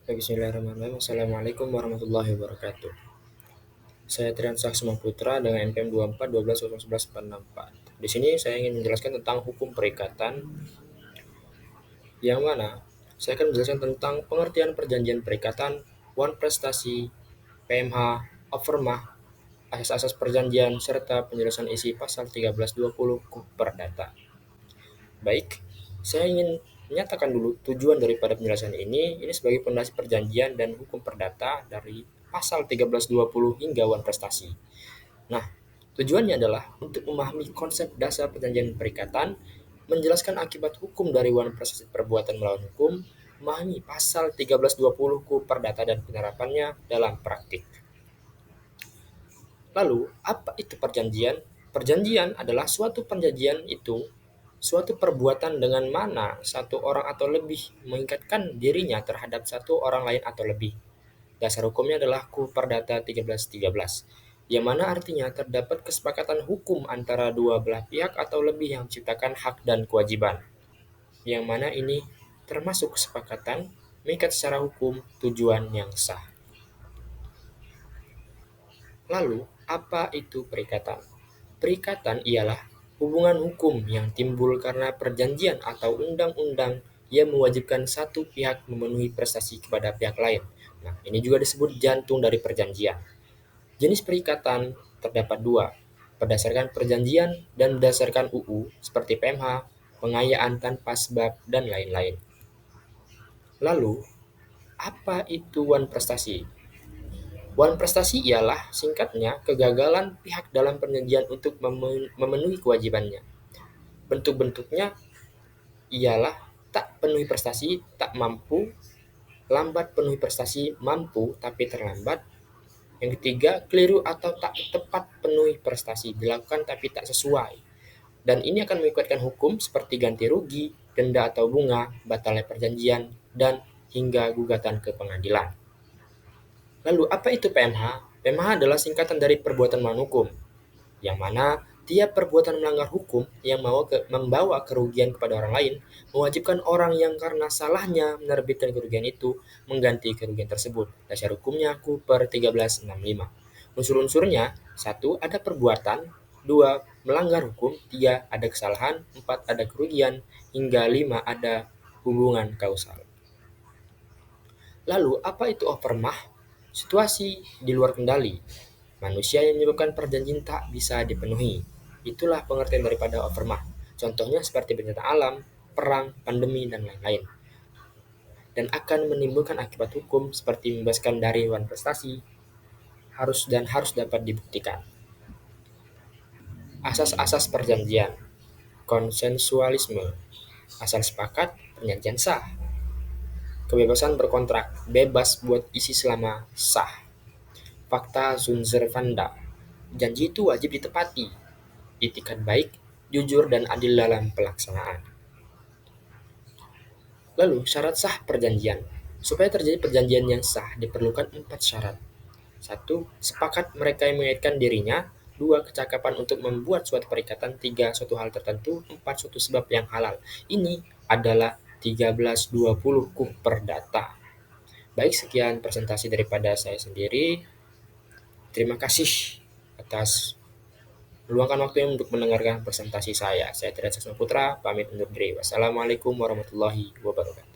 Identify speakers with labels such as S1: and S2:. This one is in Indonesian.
S1: Bismillahirrahmanirrahim. Assalamualaikum warahmatullahi wabarakatuh. Saya Trian Saksuma Putra dengan NPM 24 12 11 464. Di sini saya ingin menjelaskan tentang hukum perikatan, yang mana saya akan menjelaskan tentang pengertian perjanjian perikatan, wan prestasi, PMH, overmah, asas-asas perjanjian, serta penjelasan isi pasal 1320 KUH Perdata. Baik, saya ingin menyatakan dulu tujuan daripada penjelasan ini sebagai pondasi perjanjian dan hukum perdata dari pasal 1320 hingga wan prestasi. Nah, tujuannya adalah untuk memahami konsep dasar perjanjian perikatan, menjelaskan akibat hukum dari wan prestasi perbuatan melawan hukum, memahami pasal 1320 KUH Perdata dan penerapannya dalam praktik. Lalu, apa itu perjanjian? Perjanjian adalah suatu perjanjian itu suatu perbuatan dengan mana satu orang atau lebih mengikatkan dirinya terhadap satu orang lain atau lebih. Dasar hukumnya adalah KUH Perdata 1313, yang mana artinya terdapat kesepakatan hukum antara dua belah pihak atau lebih yang menciptakan hak dan kewajiban. Yang mana ini termasuk kesepakatan mengikat secara hukum tujuan yang sah. Lalu, apa itu perikatan? Perikatan ialah hubungan hukum yang timbul karena perjanjian atau undang-undang yang mewajibkan satu pihak memenuhi prestasi kepada pihak lain. Nah, ini juga disebut jantung dari perjanjian. Jenis perikatan terdapat dua, berdasarkan perjanjian dan berdasarkan UU seperti PMH, pengayaan tanpa sebab, dan lain-lain. Lalu, apa itu wan prestasi? Wan prestasi ialah singkatnya kegagalan pihak dalam perjanjian untuk memenuhi kewajibannya. Bentuk-bentuknya ialah tak penuhi prestasi, tak mampu, lambat penuhi prestasi, mampu tapi terlambat. Yang ketiga, keliru atau tak tepat penuhi prestasi, dilakukan tapi tak sesuai. Dan ini akan mengikat hukum seperti ganti rugi, denda atau bunga, batalnya perjanjian, dan hingga gugatan ke pengadilan. Lalu apa itu PMH? PMH adalah singkatan dari perbuatan melawan hukum, yang mana tiap perbuatan melanggar hukum yang membawa kerugian kepada orang lain mewajibkan orang yang karena salahnya menerbitkan kerugian itu mengganti kerugian tersebut. Dasar hukumnya KUH per 1365. Unsur-unsurnya: 1. Ada perbuatan, 2. Melanggar hukum, 3. Ada kesalahan, 4. Ada kerugian, hingga 5. Ada hubungan kausal. Lalu, apa itu overmah? Situasi di luar kendali manusia yang menyebabkan perjanjian tak bisa dipenuhi. Itulah pengertian daripada overmah. Contohnya seperti bencana alam, perang, pandemi, dan lain-lain. Dan akan menimbulkan akibat hukum seperti membebaskan dari wan prestasi, harus dapat dibuktikan. Asas-asas perjanjian. Konsensualisme. Asal sepakat, perjanjian sah. Kebebasan berkontrak, bebas buat isi selama sah. Fakta Zunzervanda. Janji itu wajib ditepati. Itikat baik, jujur, dan adil dalam pelaksanaan. Lalu, syarat sah perjanjian. Supaya terjadi perjanjian yang sah, diperlukan 4 syarat. 1. Sepakat mereka yang mengaitkan dirinya. 2. Kecakapan untuk membuat suatu perikatan. 3. Suatu hal tertentu. 4. Suatu sebab yang halal. Ini adalah 1320 KUH Perdata. Baik, sekian presentasi daripada saya sendiri. Terima kasih atas meluangkan waktu untuk mendengarkan presentasi saya. Saya Trian Saksuma Putra, pamit undur diri. Wassalamualaikum warahmatullahi wabarakatuh.